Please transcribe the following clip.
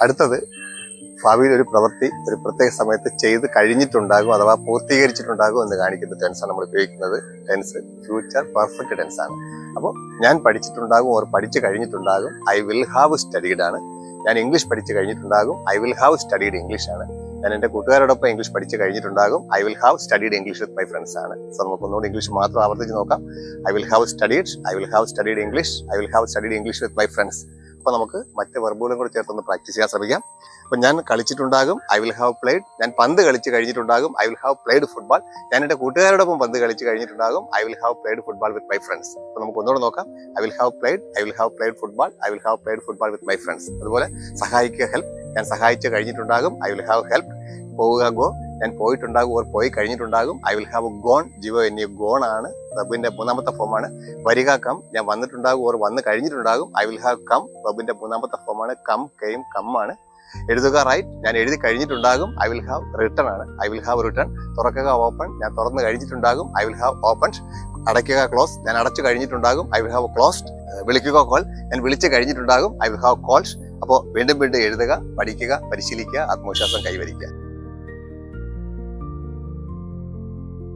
അടുത്തത് ഭാവിയിൽ ഒരു പ്രവൃത്തി ഒരു പ്രത്യേക സമയത്ത് ചെയ്ത് കഴിഞ്ഞിട്ടുണ്ടാകും അഥവാ പൂർത്തീകരിച്ചിട്ടുണ്ടാകും എന്ന് കാണിക്കുന്ന ടെൻസാണ് നമ്മൾ ഉപയോഗിക്കുന്നത്. ടെൻസ് ഫ്യൂച്ചർ പെർഫെക്റ്റ് ടെൻസ് ആണ്. അപ്പോൾ ഞാൻ പഠിച്ചിട്ടുണ്ടാകും ഓർ പഠിച്ചു കഴിഞ്ഞിട്ടുണ്ടാകും, ഐ വിൽ ഹാവ് സ്റ്റഡീഡ് ആണ്. ഞാൻ ഇംഗ്ലീഷ് പഠിച്ചു കഴിഞ്ഞിട്ടുണ്ടാകും, I will have studied English ആണ്. ഞാൻ എൻ്റെ കൂട്ടുകാരോടൊപ്പം ഇംഗ്ലീഷ് പഠിച്ചു കഴിഞ്ഞിട്ടുണ്ടാകും, I will have studied English with my friends ആണ്. സോ നമുക്ക് ഒന്നുകൂടി ഇംഗ്ലീഷ് മാത്രം ആവർത്തിച്ച് നോക്കാം. I will have studied, I will have studied English, I will have studied English with my friends. അപ്പോൾ നമുക്ക് മറ്റ് വെർബുകളും കൂടി ചേർത്തൊന്ന് പ്രാക്ടീസ് ചെയ്യാൻ ശ്രമിക്കാം. അപ്പം ഞാൻ കളിച്ചിട്ടുണ്ടാകും, ഐ വിൽ ഹാവ് പ്ലേഡ്. ഞാൻ പന്ത് കളിച്ച് കഴിഞ്ഞിട്ടുണ്ടാകും, I will have played football. ഞാൻ എൻ്റെ കൂട്ടുകാരോടൊപ്പം പന്ത് കളിച്ച് കഴിഞ്ഞിട്ടുണ്ടാകും, I will have played football with my friends. അപ്പോൾ നമുക്ക് ഒന്നുകൂടെ നോക്കാം. I will have played, I will have played football, I will have played football with my friends. അതുപോലെ സഹായിക്കുക, ഹെൽപ്പ്. ഞാൻ സഹായിച്ച് കഴിഞ്ഞിട്ടുണ്ടാകും, ഐ വിൽ ഹാവ് ഹെൽപ്പ്. പോവുക, ഗോ. ഞാൻ പോയിട്ടുണ്ടാകും ഓർ പോയി കഴിഞ്ഞിട്ടുണ്ടാകും, ഐ വിൽ ഹാവ് ഗോൺ. ജിവോ എന്നീ ഗോൺ ആണ് വെബിന്റെ മൂന്നാമത്തെ ഫോമാണ്. വരിക, കം. ഞാൻ വന്നിട്ടുണ്ടാകും ഓർ വന്ന് കഴിഞ്ഞിട്ടുണ്ടാകും, ഐ വിൽ ഹാവ് കം. വെബിന്റെ മൂന്നാമത്തെ ഫോമാണ്. കം, കെയിം, കം ആണ്. എഴുതുക, റൈറ്റ്. ഞാൻ എഴുതി കഴിഞ്ഞിട്ടുണ്ടാകും, ഐ വിൽ ഹാവ് റിട്ടൺ ആണ്. I will have written. തുറക്കുക, ഓപ്പൺ. ഞാൻ തുറന്നു കഴിഞ്ഞിട്ടുണ്ടാകും, ഐ വിൽ ഹാവ് ഓപ്പൺഡ്. അടയ്ക്കുക, ക്ലോസ്. ഞാൻ അടച്ചു കഴിഞ്ഞിട്ടുണ്ടാകും, ഐ വിൽ ഹാവ് ക്ലോസ്ഡ്. വിളിക്കുക, കോൾ. ഞാൻ വിളിച്ചു കഴിഞ്ഞിട്ടുണ്ടാകും, ഐ വിൽ ഹാവ് കോൾഡ്. അപ്പോൾ വീണ്ടും വീണ്ടും എഴുതുക, പഠിക്കുക, പരിശീലിക്കുക, ആത്മവിശ്വാസം കൈവരിക്കുക.